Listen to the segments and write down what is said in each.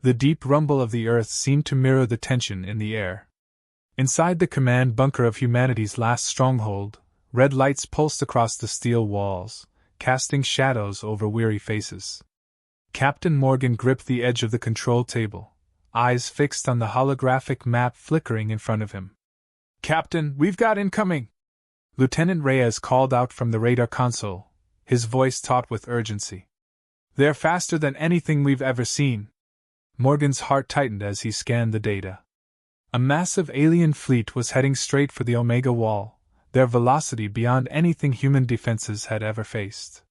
The deep rumble of the earth seemed to mirror the tension in the air. Inside the command bunker of humanity's last stronghold, red lights pulsed across the steel walls, casting shadows over weary faces. Captain Morgan gripped the edge of the control table, eyes fixed on the holographic map flickering in front of him. "Captain, we've got incoming!" Lieutenant Reyes called out from the radar console, his voice taut with urgency. "They're faster than anything we've ever seen." Morgan's heart tightened as he scanned the data. A massive alien fleet was heading straight for the Omega Wall, their velocity beyond anything human defenses had ever faced.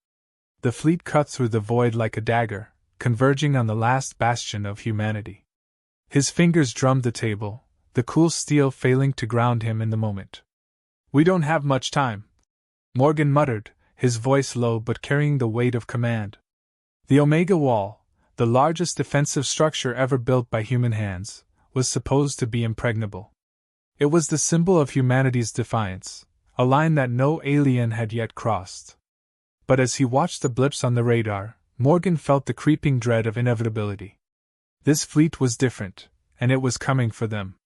The fleet cut through the void like a dagger, converging on the last bastion of humanity. His fingers drummed the table, the cool steel failing to ground him in the moment. "We don't have much time," Morgan muttered, his voice low but carrying the weight of command. The Omega Wall, the largest defensive structure ever built by human hands, was supposed to be impregnable. It was the symbol of humanity's defiance, a line that no alien had yet crossed. But as he watched the blips on the radar, Morgan felt the creeping dread of inevitability. This fleet was different, and it was coming for them.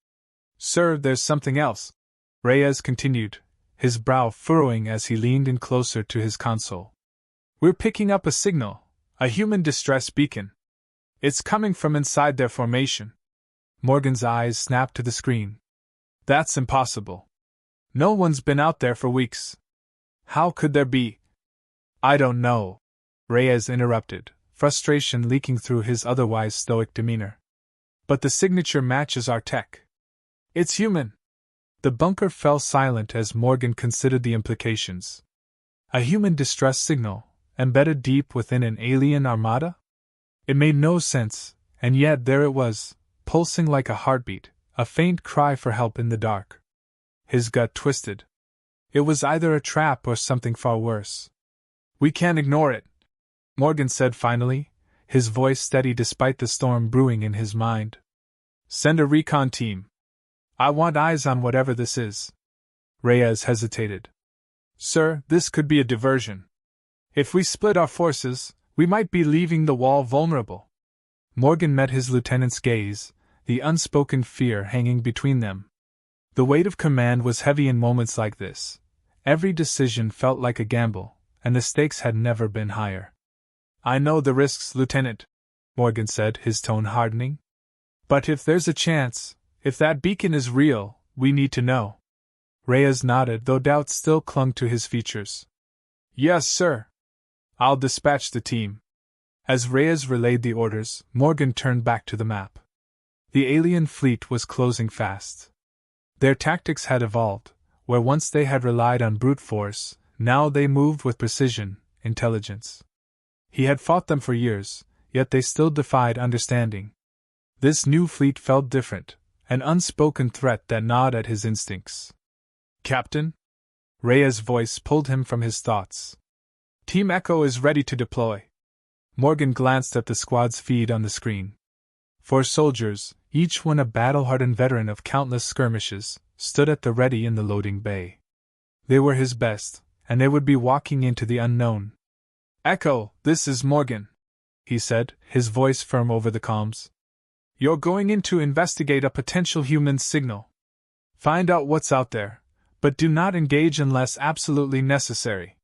"Sir, there's something else," Reyes continued, his brow furrowing as he leaned in closer to his console. "We're picking up a signal, a human distress beacon. It's coming from inside their formation." Morgan's eyes snapped to the screen. "That's impossible. No one's been out there for weeks. How could there be?" "I don't know," Reyes interrupted, frustration leaking through his otherwise stoic demeanor. "But the signature matches our tech. It's human." The bunker fell silent as Morgan considered the implications. A human distress signal, embedded deep within an alien armada? It made no sense, and yet there it was, pulsing like a heartbeat, a faint cry for help in the dark. His gut twisted. It was either a trap or something far worse. "We can't ignore it," Morgan said finally, his voice steady despite the storm brewing in his mind. "Send a recon team. I want eyes on whatever this is." Reyes hesitated. "Sir, this could be a diversion. If we split our forces, we might be leaving the wall vulnerable." Morgan met his lieutenant's gaze, the unspoken fear hanging between them. The weight of command was heavy in moments like this. Every decision felt like a gamble, and the stakes had never been higher. "I know the risks, Lieutenant," Morgan said, his tone hardening. "But if there's a chance, if that beacon is real, we need to know." Reyes nodded, though doubt still clung to his features. "Yes, sir. I'll dispatch the team." As Reyes relayed the orders, Morgan turned back to the map. The alien fleet was closing fast. Their tactics had evolved. Where once they had relied on brute force, now they moved with precision, intelligence. He had fought them for years, yet they still defied understanding. This new fleet felt different, an unspoken threat that gnawed at his instincts. "Captain?" Reyes' voice pulled him from his thoughts. "Team Echo is ready to deploy." Morgan glanced at the squad's feed on the screen. 4 soldiers, each one a battle-hardened veteran of countless skirmishes, stood at the ready in the loading bay. They were his best, and they would be walking into the unknown. "Echo, this is Morgan," he said, his voice firm over the comms. "You're going in to investigate a potential human signal. Find out what's out there, but do not engage unless absolutely necessary.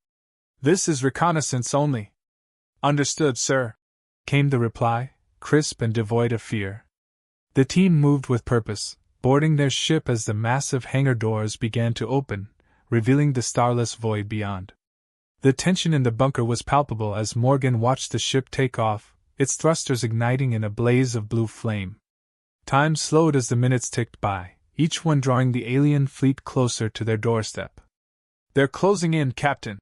This is reconnaissance only." "Understood, sir," came the reply, crisp and devoid of fear. The team moved with purpose, boarding their ship as the massive hangar doors began to open, revealing the starless void beyond. The tension in the bunker was palpable as Morgan watched the ship take off, its thrusters igniting in a blaze of blue flame. Time slowed as the minutes ticked by, each one drawing the alien fleet closer to their doorstep. "They're closing in, Captain,"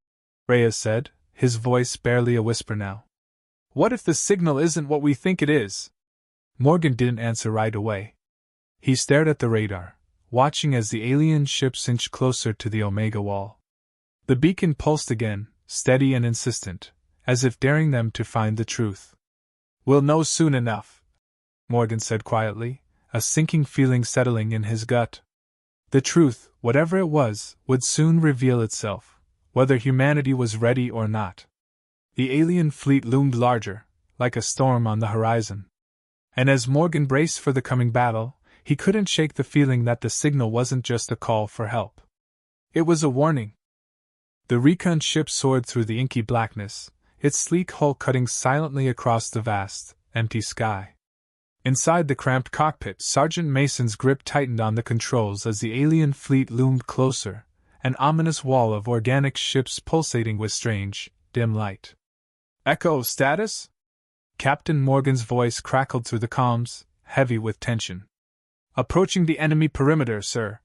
Reyes said, his voice barely a whisper now. "What if the signal isn't what we think it is?" Morgan didn't answer right away. He stared at the radar, watching as the alien ships inched closer to the Omega Wall. The beacon pulsed again, steady and insistent, as if daring them to find the truth. "We'll know soon enough," Morgan said quietly, a sinking feeling settling in his gut. The truth, whatever it was, would soon reveal itself, whether humanity was ready or not. The alien fleet loomed larger, like a storm on the horizon. And as Morgan braced for the coming battle, he couldn't shake the feeling that the signal wasn't just a call for help. It was a warning. The recon ship soared through the inky blackness, its sleek hull cutting silently across the vast, empty sky. Inside the cramped cockpit, Sergeant Mason's grip tightened on the controls as the alien fleet loomed closer, an ominous wall of organic ships pulsating with strange, dim light. "Echo status?" Captain Morgan's voice crackled through the comms, heavy with tension. "Approaching the enemy perimeter, sir,"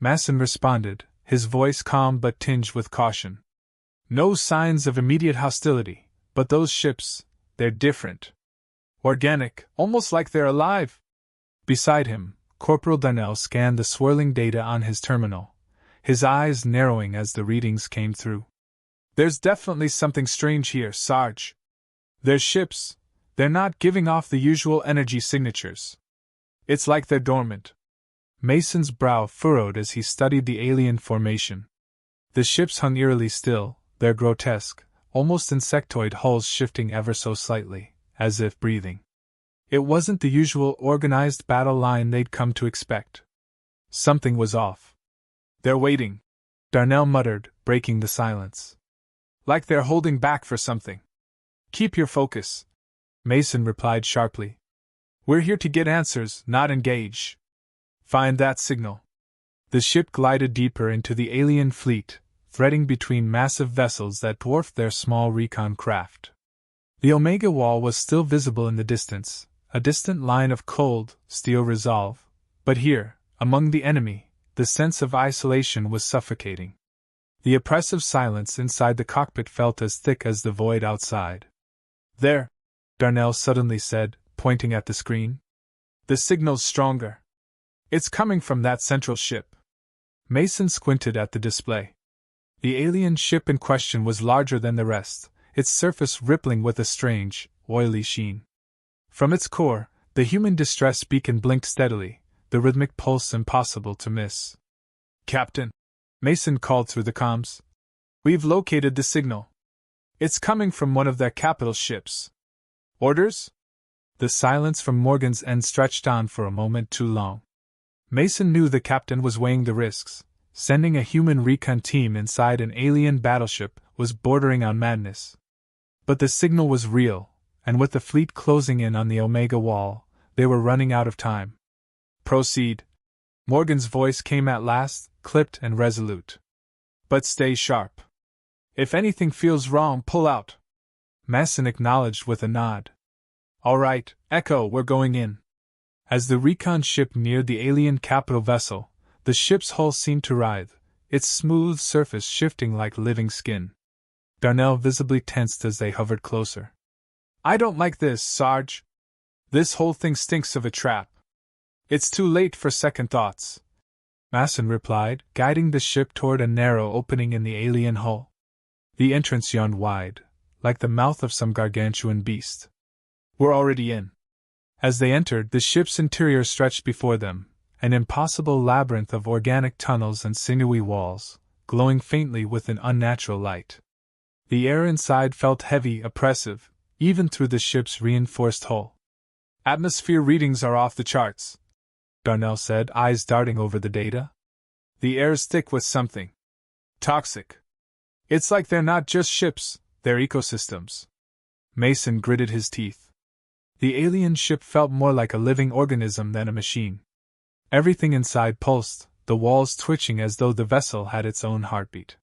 Mason responded, his voice calm but tinged with caution. "No signs of immediate hostility, but those ships, they're different. Organic, almost like they're alive." Beside him, Corporal Darnell scanned the swirling data on his terminal, his eyes narrowing as the readings came through. "There's definitely something strange here, Sarge. Their ships, they're not giving off the usual energy signatures. It's like they're dormant." Mason's brow furrowed as he studied the alien formation. The ships hung eerily still, their grotesque, almost insectoid hulls shifting ever so slightly, as if breathing. It wasn't the usual organized battle line they'd come to expect. Something was off. "They're waiting," Darnell muttered, breaking the silence. "Like they're holding back for something." "Keep your focus," Mason replied sharply. "We're here to get answers, not engage. Find that signal." The ship glided deeper into the alien fleet, threading between massive vessels that dwarfed their small recon craft. The Omega Wall was still visible in the distance, a distant line of cold, steel resolve, but here, among the enemy, the sense of isolation was suffocating. The oppressive silence inside the cockpit felt as thick as the void outside. "There," Darnell suddenly said, pointing at the screen. "The signal's stronger. It's coming from that central ship." Mason squinted at the display. The alien ship in question was larger than the rest, its surface rippling with a strange, oily sheen. From its core, the human distress beacon blinked steadily, the rhythmic pulse impossible to miss. "Captain," Mason called through the comms, "we've located the signal. It's coming from one of their capital ships." "Orders?" The silence from Morgan's end stretched on for a moment too long. Mason knew the captain was weighing the risks. Sending a human recon team inside an alien battleship was bordering on madness. But the signal was real, and with the fleet closing in on the Omega Wall, they were running out of time. "Proceed." Morgan's voice came at last, clipped and resolute. "But stay sharp. If anything feels wrong, pull out." Mason acknowledged with a nod. "All right, Echo, we're going in." As the recon ship neared the alien capital vessel, the ship's hull seemed to writhe, its smooth surface shifting like living skin. Darnell visibly tensed as they hovered closer. "I don't like this, Sarge. This whole thing stinks of a trap." "It's too late for second thoughts," Mason replied, guiding the ship toward a narrow opening in the alien hull. The entrance yawned wide, like the mouth of some gargantuan beast. "We're already in." As they entered, the ship's interior stretched before them, an impossible labyrinth of organic tunnels and sinewy walls, glowing faintly with an unnatural light. The air inside felt heavy, oppressive, even through the ship's reinforced hull. "Atmosphere readings are off the charts," Darnell said, eyes darting over the data. "The air's thick with something toxic. It's like they're not just ships, they're ecosystems." Mason gritted his teeth. The alien ship felt more like a living organism than a machine. Everything inside pulsed, the walls twitching as though the vessel had its own heartbeat.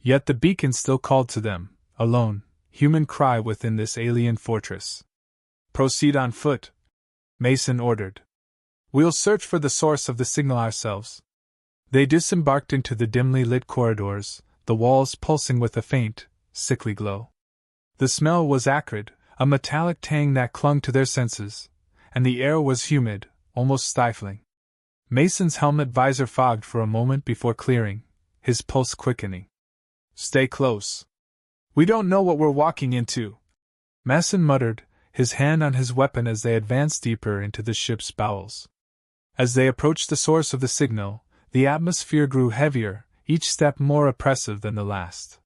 Yet the beacon still called to them, a lone, human cry within this alien fortress. "Proceed on foot," Mason ordered. "We'll search for the source of the signal ourselves." They disembarked into the dimly lit corridors, the walls pulsing with a faint, sickly glow. The smell was acrid, a metallic tang that clung to their senses, and the air was humid, almost stifling. Mason's helmet visor fogged for a moment before clearing, his pulse quickening. "Stay close. We don't know what we're walking into," Mason muttered, his hand on his weapon as they advanced deeper into the ship's bowels. As they approached the source of the signal, the atmosphere grew heavier, each step more oppressive than the last.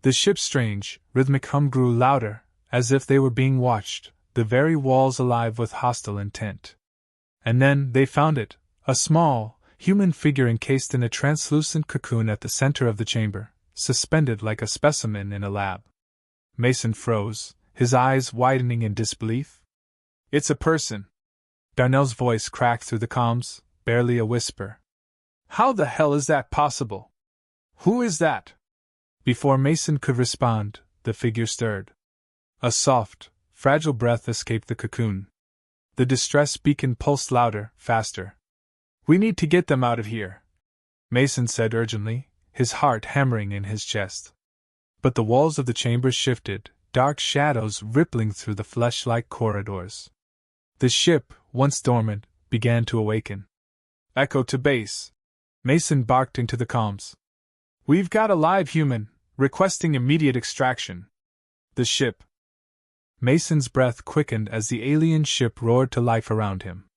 The ship's strange, rhythmic hum grew louder, as if they were being watched, the very walls alive with hostile intent. And then they found it, a small, human figure encased in a translucent cocoon at the center of the chamber, suspended like a specimen in a lab. Mason froze, his eyes widening in disbelief. "It's a person." Darnell's voice cracked through the comms, barely a whisper. "How the hell is that possible? Who is that?" Before Mason could respond, the figure stirred. A soft, fragile breath escaped the cocoon. The distress beacon pulsed louder, faster. "We need to get them out of here," Mason said urgently, his heart hammering in his chest. But the walls of the chamber shifted, dark shadows rippling through the flesh-like corridors. The ship, once dormant, began to awaken. "Echo to base," Mason barked into the comms. "We've got a live human, requesting immediate extraction." The ship. Mason's breath quickened as the alien ship roared to life around him.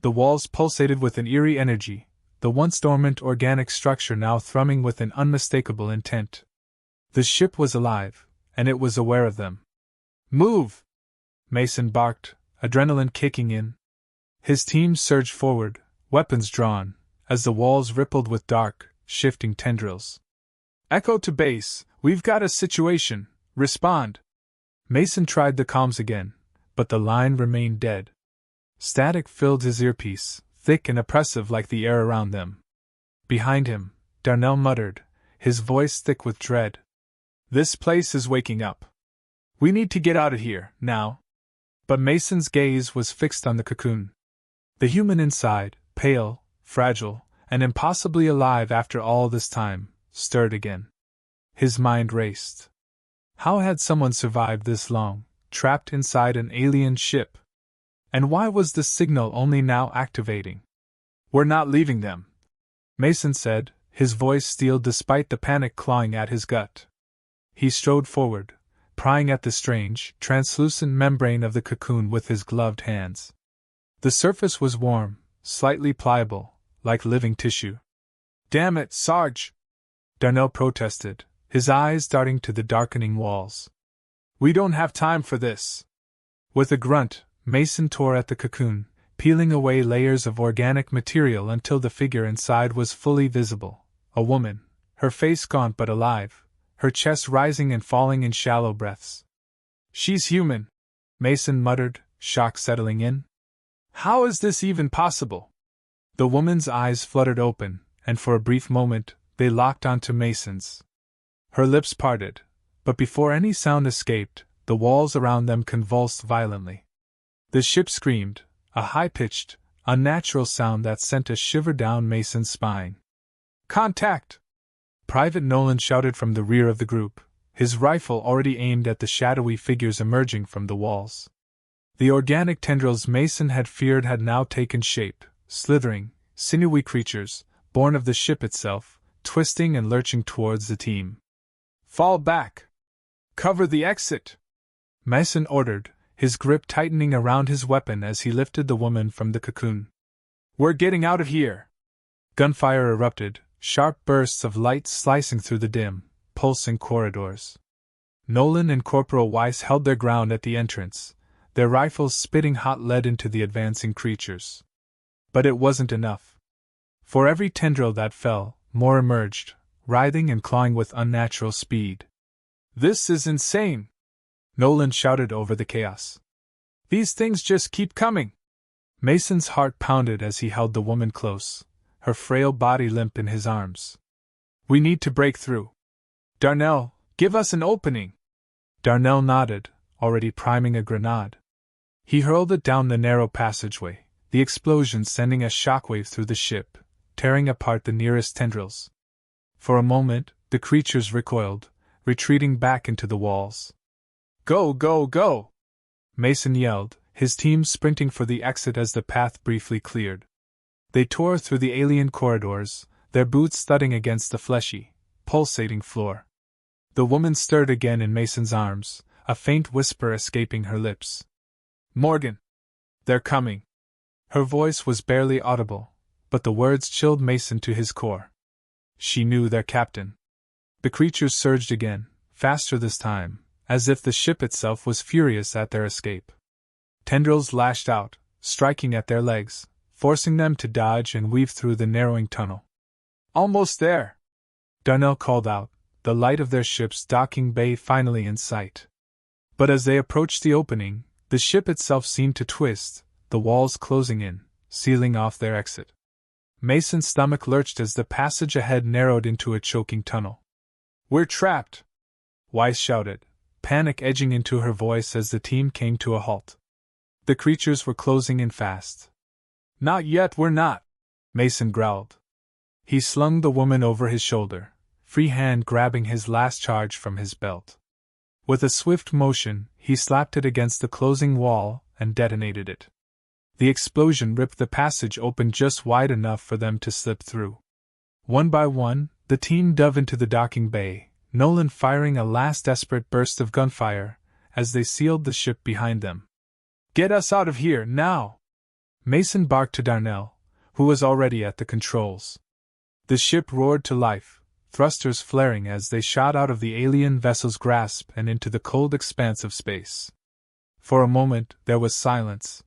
The walls pulsated with an eerie energy, the once dormant organic structure now thrumming with an unmistakable intent. The ship was alive, and it was aware of them. "Move!" Mason barked, adrenaline kicking in. His team surged forward, weapons drawn, as the walls rippled with dark, shifting tendrils. "Echo to base, we've got a situation, respond." Mason tried the comms again, but the line remained dead. Static filled his earpiece, thick and oppressive like the air around them. Behind him, Darnell muttered, his voice thick with dread. "This place is waking up. We need to get out of here, now." But Mason's gaze was fixed on the cocoon. The human inside, pale, fragile, and impossibly alive after all this time, stirred again. His mind raced. How had someone survived this long, trapped inside an alien ship? And why was the signal only now activating? "We're not leaving them," Mason said, his voice steeled despite the panic clawing at his gut. He strode forward, prying at the strange, translucent membrane of the cocoon with his gloved hands. The surface was warm, slightly pliable, like living tissue. "Damn it, Sarge!" Darnell protested, his eyes darting to the darkening walls. "We don't have time for this." With a grunt, Mason tore at the cocoon, peeling away layers of organic material until the figure inside was fully visible. A woman, her face gaunt but alive, her chest rising and falling in shallow breaths. "She's human," Mason muttered, shock settling in. "How is this even possible?" The woman's eyes fluttered open, and for a brief moment, they locked onto Mason's. Her lips parted, but before any sound escaped, the walls around them convulsed violently. The ship screamed, a high-pitched, unnatural sound that sent a shiver down Mason's spine. "Contact!" Private Nolan shouted from the rear of the group, his rifle already aimed at the shadowy figures emerging from the walls. The organic tendrils Mason had feared had now taken shape, slithering, sinewy creatures, born of the ship itself, twisting and lurching towards the team. "Fall back! Cover the exit!" Mason ordered, his grip tightening around his weapon as he lifted the woman from the cocoon. "We're getting out of here!" Gunfire erupted, sharp bursts of light slicing through the dim, pulsing corridors. Nolan and Corporal Weiss held their ground at the entrance, their rifles spitting hot lead into the advancing creatures. But it wasn't enough. For every tendril that fell, more emerged, writhing and clawing with unnatural speed. "This is insane!" Nolan shouted over the chaos. "These things just keep coming!" Mason's heart pounded as he held the woman close, her frail body limp in his arms. "We need to break through. Darnell, give us an opening!" Darnell nodded, already priming a grenade. He hurled it down the narrow passageway, the explosion sending a shockwave through the ship, tearing apart the nearest tendrils. For a moment, the creatures recoiled, retreating back into the walls. "Go, go, go!" Mason yelled, his team sprinting for the exit as the path briefly cleared. They tore through the alien corridors, their boots thudding against the fleshy, pulsating floor. The woman stirred again in Mason's arms, a faint whisper escaping her lips. "Morgan! They're coming!" Her voice was barely audible, but the words chilled Mason to his core. She knew their captain. The creatures surged again, faster this time, as if the ship itself was furious at their escape. Tendrils lashed out, striking at their legs, forcing them to dodge and weave through the narrowing tunnel. "Almost there!" Darnell called out, the light of their ship's docking bay finally in sight. But as they approached the opening, the ship itself seemed to twist, the walls closing in, sealing off their exit. Mason's stomach lurched as the passage ahead narrowed into a choking tunnel. "We're trapped!" Weiss shouted, panic edging into her voice as the team came to a halt. The creatures were closing in fast. "Not yet, we're not," Mason growled. He slung the woman over his shoulder, free hand grabbing his last charge from his belt. With a swift motion, he slapped it against the closing wall and detonated it. The explosion ripped the passage open just wide enough for them to slip through. One by one, the team dove into the docking bay, Nolan firing a last desperate burst of gunfire as they sealed the ship behind them. "Get us out of here, now!" Mason barked to Darnell, who was already at the controls. The ship roared to life, thrusters flaring as they shot out of the alien vessel's grasp and into the cold expanse of space. For a moment, there was silence.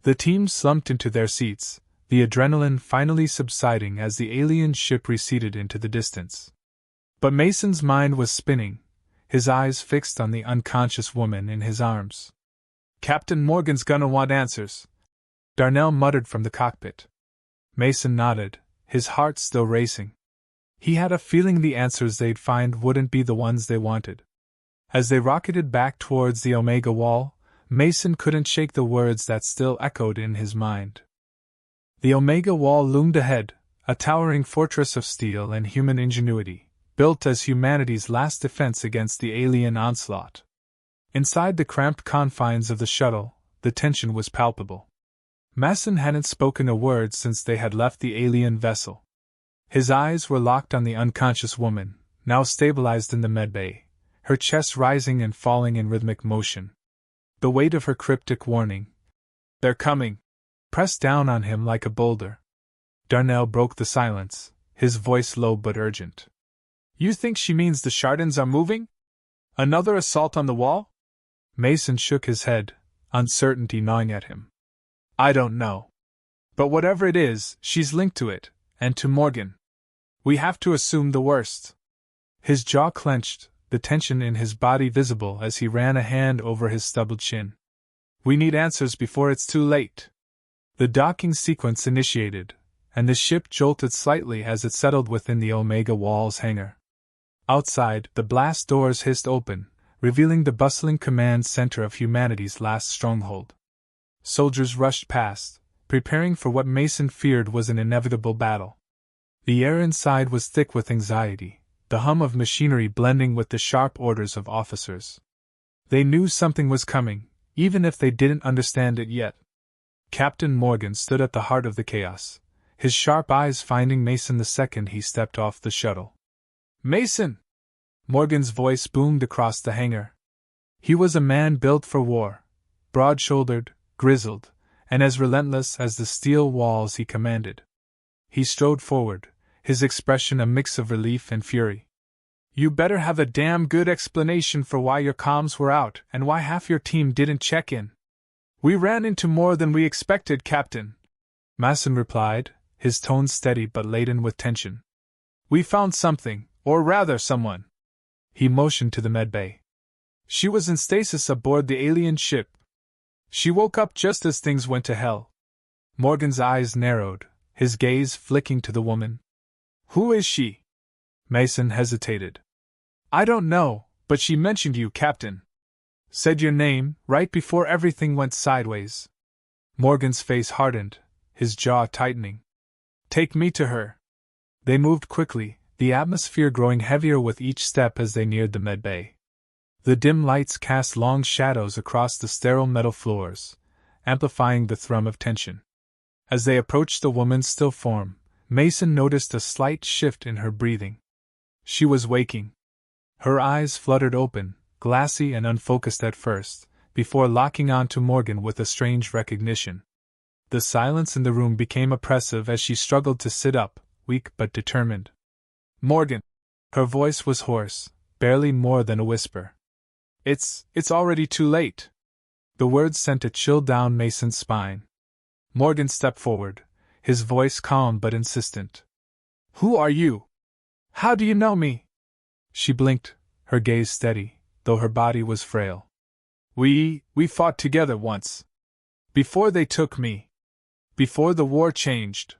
The team slumped into their seats, the adrenaline finally subsiding as the alien ship receded into the distance. But Mason's mind was spinning, his eyes fixed on the unconscious woman in his arms. "Captain Morgan's gonna want answers," Darnell muttered from the cockpit. Mason nodded, his heart still racing. He had a feeling the answers they'd find wouldn't be the ones they wanted. As they rocketed back towards the Omega Wall, Mason couldn't shake the words that still echoed in his mind. The Omega Wall loomed ahead, a towering fortress of steel and human ingenuity, built as humanity's last defense against the alien onslaught. Inside the cramped confines of the shuttle, the tension was palpable. Mason hadn't spoken a word since they had left the alien vessel. His eyes were locked on the unconscious woman, now stabilized in the medbay, her chest rising and falling in rhythmic motion. The weight of her cryptic warning, "They're coming," pressed down on him like a boulder. Darnell broke the silence, his voice low but urgent. "You think she means the Chardons are moving? Another assault on the wall?" Mason shook his head, uncertainty gnawing at him. "I don't know. But whatever it is, she's linked to it, and to Morgan. We have to assume the worst." His jaw clenched, the tension in his body visible as he ran a hand over his stubbled chin. "We need answers before it's too late." The docking sequence initiated, and the ship jolted slightly as it settled within the Omega Wall's hangar. Outside, the blast doors hissed open, revealing the bustling command center of humanity's last stronghold. Soldiers rushed past, preparing for what Mason feared was an inevitable battle. The air inside was thick with anxiety, the hum of machinery blending with the sharp orders of officers. They knew something was coming, even if they didn't understand it yet. Captain Morgan stood at the heart of the chaos, his sharp eyes finding Mason the second he stepped off the shuttle. "Mason!" Morgan's voice boomed across the hangar. He was a man built for war, broad-shouldered, grizzled, and as relentless as the steel walls he commanded. He strode forward, his expression a mix of relief and fury. "You better have a damn good explanation for why your comms were out and why half your team didn't check in." "We ran into more than we expected, Captain," Mason replied, his tone steady but laden with tension. "We found something, or rather someone." He motioned to the medbay. "She was in stasis aboard the alien ship. She woke up just as things went to hell." Morgan's eyes narrowed, his gaze flicking to the woman. "Who is she?" Mason hesitated. "I don't know, but she mentioned you, Captain. Said your name, right before everything went sideways." Morgan's face hardened, his jaw tightening. "Take me to her." They moved quickly, the atmosphere growing heavier with each step as they neared the medbay. The dim lights cast long shadows across the sterile metal floors, amplifying the thrum of tension. As they approached the woman's still form, Mason noticed a slight shift in her breathing. She was waking. Her eyes fluttered open, glassy and unfocused at first, before locking on to Morgan with a strange recognition. The silence in the room became oppressive as she struggled to sit up, weak but determined. "Morgan!" Her voice was hoarse, barely more than a whisper. It's already too late." The words sent a chill down Mason's spine. Morgan stepped forward, his voice calm but insistent. Who are you? How do you know me? She blinked, her gaze steady, though her body was frail. We fought together once. Before they took me. Before the war changed.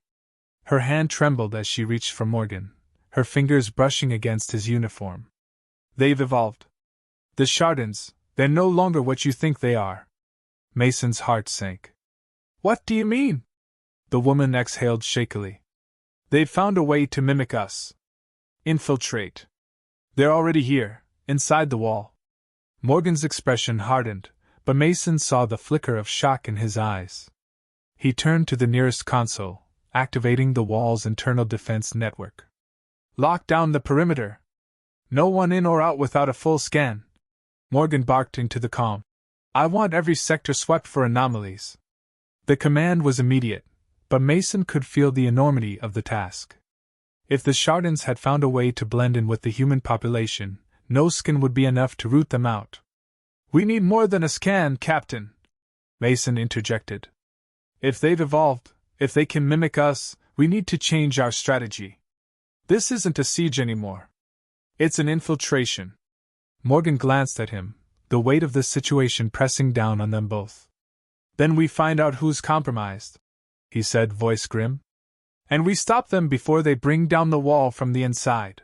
Her hand trembled as she reached for Morgan, her fingers brushing against his uniform. They've evolved. The Chardons, they're no longer what you think they are. Mason's heart sank. What do you mean? The woman exhaled shakily. They've found a way to mimic us. Infiltrate. They're already here, inside the wall. Morgan's expression hardened, but Mason saw the flicker of shock in his eyes. He turned to the nearest console, activating the wall's internal defense network. Lock down the perimeter. No one in or out without a full scan. Morgan barked into the calm. I want every sector swept for anomalies. The command was immediate, but Mason could feel the enormity of the task. If the Chardons had found a way to blend in with the human population, no skin would be enough to root them out. We need more than a scan, Captain, Mason interjected. If they've evolved, if they can mimic us, we need to change our strategy. This isn't a siege anymore. It's an infiltration. Morgan glanced at him, the weight of the situation pressing down on them both. Then we find out who's compromised, he said, voice grim. And we stop them before they bring down the wall from the inside.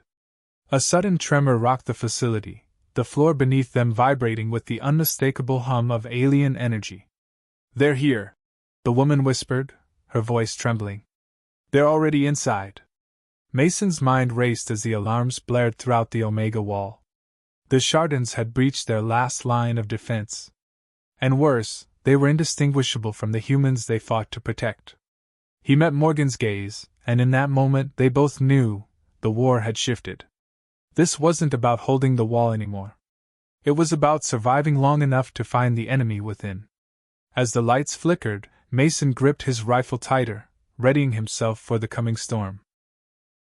A sudden tremor rocked the facility, the floor beneath them vibrating with the unmistakable hum of alien energy. They're here, the woman whispered, her voice trembling. They're already inside. Mason's mind raced as the alarms blared throughout the Omega Wall. The Chardons had breached their last line of defense. And worse, they were indistinguishable from the humans they fought to protect. He met Morgan's gaze, and in that moment they both knew the war had shifted. This wasn't about holding the wall anymore. It was about surviving long enough to find the enemy within. As the lights flickered, Mason gripped his rifle tighter, readying himself for the coming storm.